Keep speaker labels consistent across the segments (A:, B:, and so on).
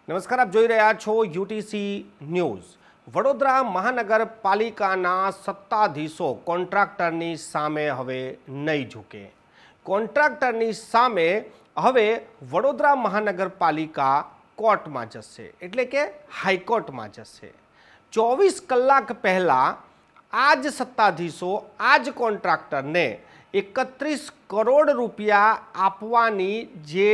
A: નમસ્કાર, આપ જોઈ રહ્યા છો યુટીસી ન્યૂઝ। વડોદરા મહાનગરપાલિકાના સત્તાધીશો કોન્ટ્રાક્ટરની સામે હવે નહીં ઝૂકે। કોન્ટ્રાક્ટરની સામે હવે વડોદરા મહાનગરપાલિકા કોર્ટમાં જશે, એટલે કે હાઈકોર્ટમાં જશે। 24 કલાક પહેલાં આ જ સત્તાધીશો આ જ કોન્ટ્રાક્ટરને 31 કરોડ રૂપિયા આપવાની જે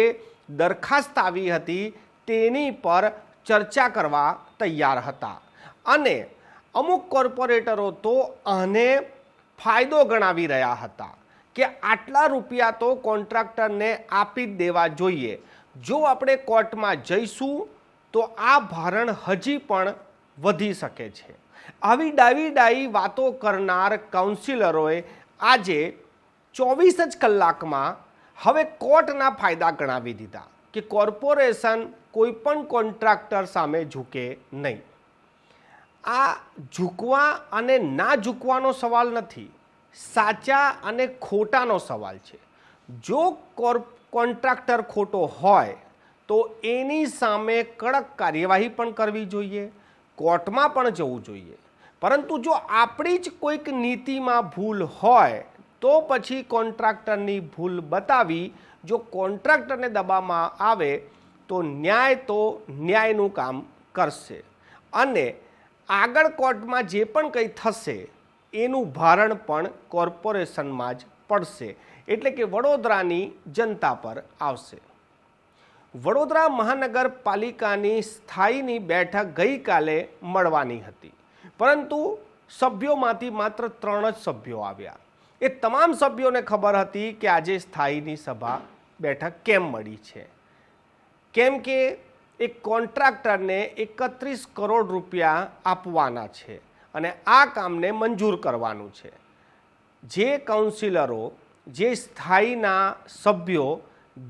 A: દરખાસ્ત આવી હતી તેની પર ચર્ચા કરવા તૈયાર હતા અને અમુક કોર્પોરેટરો તો આને ફાયદો ગણાવી રહ્યા હતા કે આટલા રૂપિયા તો કોન્ટ્રાક્ટરને આપી જ દેવા જોઈએ। જો આપણે કોર્ટમાં જઈશું તો આ ભારણ હજી પણ વધી શકે છે। આવી ડાવી વાતો કરનાર કાઉન્સિલરોએ આજે 24 જ કલાકમાં હવે કોર્ટના ફાયદા ગણાવી દીધા કે કોર્પોરેશન કોઈ પણ કોન્ટ્રાક્ટર સામે ઝૂકે નહીં। આ ઝૂકવા અને ના ઝૂકવાનો સવાલ નથી, સાચા અને ખોટાનો સવાલ છે। જો કોન્ટ્રાક્ટર ખોટો હોય તો એની સામે કડક કાર્યવાહી પણ કરવી જોઈએ, કોર્ટમાં પણ જવું જોઈએ। પરંતુ જો આપણી જ કોઈક નીતિમાં ભૂલ હોય તો પછી કોન્ટ્રાક્ટરની ભૂલ બતાવી જો કોન્ટ્રાક્ટરને દબાવવામાં આવે તો ન્યાયનું કામ કરશે અને આગળ કોર્ટમાં જે પણ કંઈ થશે એનું ભારણ પણ કોર્પોરેશનમાં જ પડશે, એટલે કે વડોદરાની જનતા પર આવશે। વડોદરા મહાનગરપાલિકાની સ્થાયીની બેઠક ગઈકાલે મળવાની હતી, પરંતુ સભ્યોમાંથી માત્ર 3 જ સભ્યો આવ્યા। એ તમામ સભ્યોને ખબર હતી કે આજે સ્થાયીની સભા બેઠક કેમ મળી છે, કેમ કે એક કોન્ટ્રાક્ટરને 31 કરોડ રૂપિયા આપવાના છે અને આ કામને મંજૂર કરવાનું છે। જે કાઉન્સિલરો, જે સ્થાયીના સભ્યો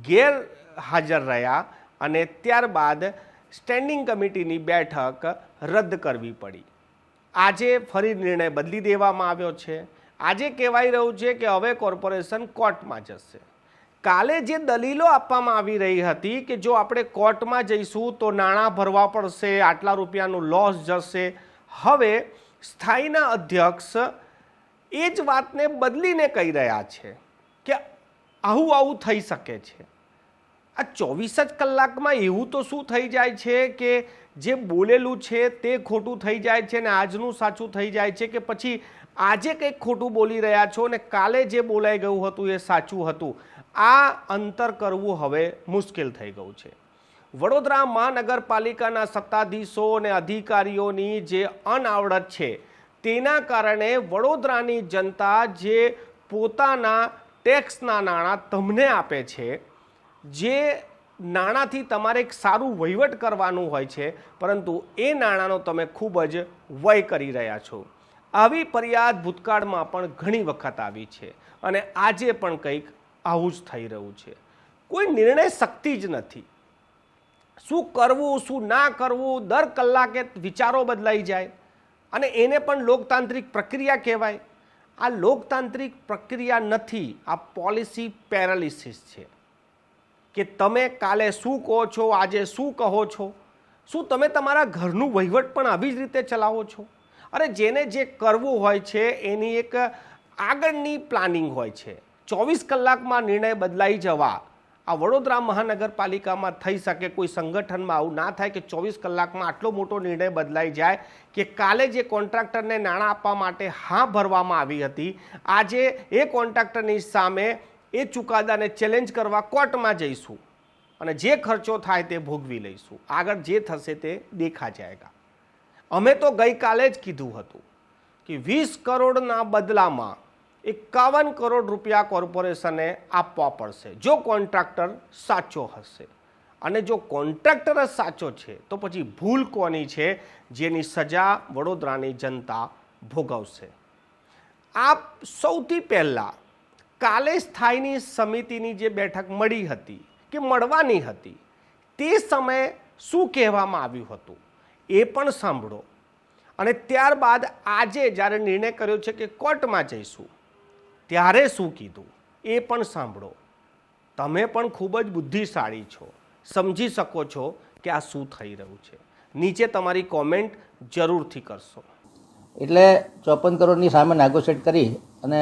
A: ગેરહાજર રહ્યા અને ત્યારબાદ સ્ટેન્ડિંગ કમિટીની બેઠક રદ કરવી પડી। આજે ફરી નિર્ણય બદલી દેવામાં આવ્યો છે। આજે કહેવાય રહ્યું છે કે હવે કોર્પોરેશન કોર્ટમાં જશે। કાલે જે દલીલો આપવામાં આવી રહી હતી કે જો આપણે કોર્ટમાં જઈશું તો નાણાં ભરવા પડશે, આટલા રૂપિયાનું લોસ જશે, હવે સ્થાયીના અધ્યક્ષ એ જ વાતને બદલીને કહી રહ્યા છે કે આવું થઈ શકે છે। આ 24 જ કલાકમાં એવું તો શું થઈ જાય છે કે જે બોલેલું છે તે ખોટું થઈ જાય છે ને આજનું સાચું થઈ જાય છે, કે પછી આજે કંઈક ખોટું બોલી રહ્યા છો ને કાલે જે બોલાઈ ગયું હતું એ સાચું હતું? આ અંતર કરવું હવે મુશ્કેલ થઈ ગયું છે। વડોદરા મહાનગરપાલિકાના સત્તાધીશો અને અધિકારીઓની જે અનાવડત છે તેના કારણે વડોદરાની જનતા જે પોતાના ટેક્સના નાણાં તમને આપે છે, જે નાણાંથી તમારે એક સારું વહીવટ કરવાનું હોય છે, પરંતુ એ નાણાંનો તમે ખૂબ જ વ્યય કરી રહ્યા છો। આવી ફરિયાદ ભૂતકાળમાં પણ ઘણી વખત આવી છે અને આજે પણ કંઈક આવું જ થઈ રહ્યું છે। કોઈ નિર્ણય શક્તિ જ નથી। શું કરવું શું ના કરવું, દર કલાકે વિચારો બદલાઈ જાય અને એને પણ લોકતાંત્રિક પ્રક્રિયા કહેવાય? આ લોકતાંત્રિક પ્રક્રિયા નથી, આ પોલિસી પેરાલિસિસ છે કે તમે કાલે શું કહો છો, આજે શું કહો છો? શું તમે તમારા ઘરનું વહીવટ પણ આવી જ રીતે ચલાવો છો? અરે જેને જે કરવું હોય છે એની એક આગળની પ્લાનિંગ હોય છે। 24 કલાકમાં નિર્ણય બદલાઈ જવા આ વડોદરા મહાનગરપાલિકામાં થઈ શકે, કોઈ સંગઠનમાં આવું ના થાય કે 24 કલાકમાં આટલો મોટો નિર્ણય બદલાઈ જાય કે કાલે જે કોન્ટ્રાક્ટરને નાણાં આપવા માટે હા ભરવામાં આવી હતી, આજે એ કોન્ટ્રાક્ટરની સામે એ ચુકાદાને ચેલેન્જ કરવા કોર્ટમાં જઈશું અને જે ખર્ચો થાય તે ભોગવી લઈશું, આગળ જે થશે તે દેખા જાયગા। અમે તો ગઈકાલે જ કીધું હતું કે 20 કરોડના બદલામાં 51 કરોડ રૂપિયા કોર્પોરેશને આપવા પડશે જો કોન્ટ્રાક્ટર સાચો હશે, અને જો કોન્ટ્રાક્ટર જ સાચો છે તો પછી ભૂલ કોની છે જેની સજા વડોદરાની જનતા ભોગવશે? આ સૌથી પહેલાં કાલે સ્થાયીની સમિતિની જે બેઠક મળી હતી કે મળવાની હતી તે સમયે શું કહેવામાં આવ્યું હતું એ પણ સાંભળો, અને ત્યારબાદ આજે જ્યારે નિર્ણય કર્યો છે કે કોર્ટમાં જઈશું ત્યારે શું કીધું એ પણ સાંભળો। તમે પણ ખૂબ જ બુદ્ધિશાળી છો, સમજી શકો છો કે આ શું થઈ રહ્યું છે. નીચે તમારી કોમેન્ટ જરૂરથી કરશો.
B: એટલે 54 કરોડની સામે નેગોશિએટ કરી અને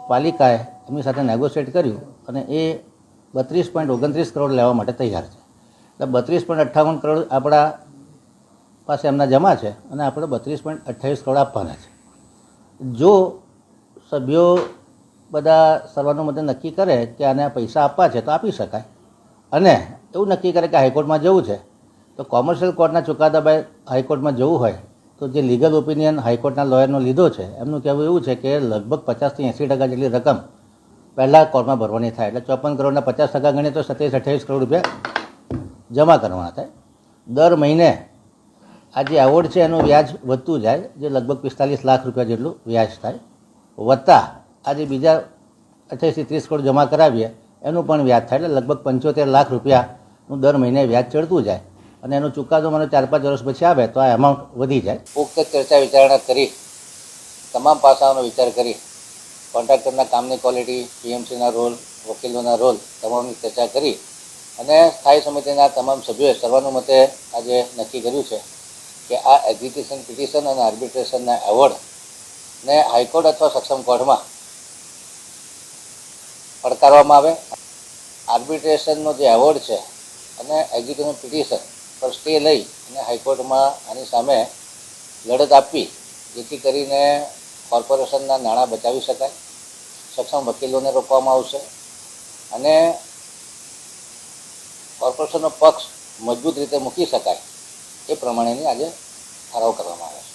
B: પાલિકાએ એમની સાથે નેગોશિએટ કર્યું અને એ 32.29 કરોડ લેવા માટે તૈયાર છે. એટલે 32.58 કરોડ આપણા પાસે એમના જમા છે અને આપણે 32.28 કરોડ આપવાના છે. જો સભ્યો બધા સર્વાનુમતે નક્કી કરે કે આને પૈસા આપવા છે તો આપી શકાય, અને એવું નક્કી કરે કે હાઈકોર્ટમાં જવું છે તો કોમર્શિયલ કોર્ટના ચુકાદા બાદ હાઈકોર્ટમાં જવું હોય તો જે લીગલ ઓપિનિયન હાઈકોર્ટના લોયરનો લીધો છે એમનું કહેવું એવું છે કે લગભગ 50% થી 80% જેટલી રકમ પહેલાં કોર્ટમાં ભરવાની થાય. એટલે 54 કરોડના 50% ગણીએ તો 27-28 કરોડ રૂપિયા જમા કરવાના થાય. દર મહિને આ જે એવોર્ડ છે એનું વ્યાજ વધતું જાય, જે લગભગ 45 લાખ રૂપિયા જેટલું વ્યાજ થાય. વત્તા આજે બીજા 28 થી 30 કરોડ જમા કરાવીએ એનું પણ વ્યાજ થાય, એટલે લગભગ 75 લાખ રૂપિયાનું દર મહિને વ્યાજ ચડતું જાય. અને એનો ચુકાદો મને 4-5 વર્ષ પછી આવે તો આ એમાઉન્ટ વધી જાય. પુખ્ત ચર્ચા વિચારણા કરી, તમામ પાસાઓનો વિચાર કરી, કોન્ટ્રાક્ટરના કામની ક્વોલિટી, પીએમસીના રોલ, વકીલોના રોલ, તમામની ચર્ચા કરી અને સ્થાયી સમિતિના તમામ સભ્યોએ સર્વાનુમતે આજે નક્કી કર્યું છે કે આ એક્ઝિક્યુશન પિટિશન અને આર્બિટ્રેશનના એવોર્ડને હાઈકોર્ટ અથવા સક્ષમ કોર્ટમાં પડકારવામાં આવે. આર્બિટ્રેશનનો જે એવોર્ડ છે અને એક્ઝિક્યુશન પિટિશન પર સ્ટે લઈ અને હાઈકોર્ટમાં આની સામે લડત આપવી, જેથી કરીને કોર્પોરેશનના નાણાં બચાવી શકાય, સક્ષમ વકીલોને રોકવામાં આવશે અને કોર્પોરેશનનો પક્ષ મજબૂત રીતે મૂકી શકાય એ પ્રમાણેની આજે ઠરાવ કરવામાં આવે છે.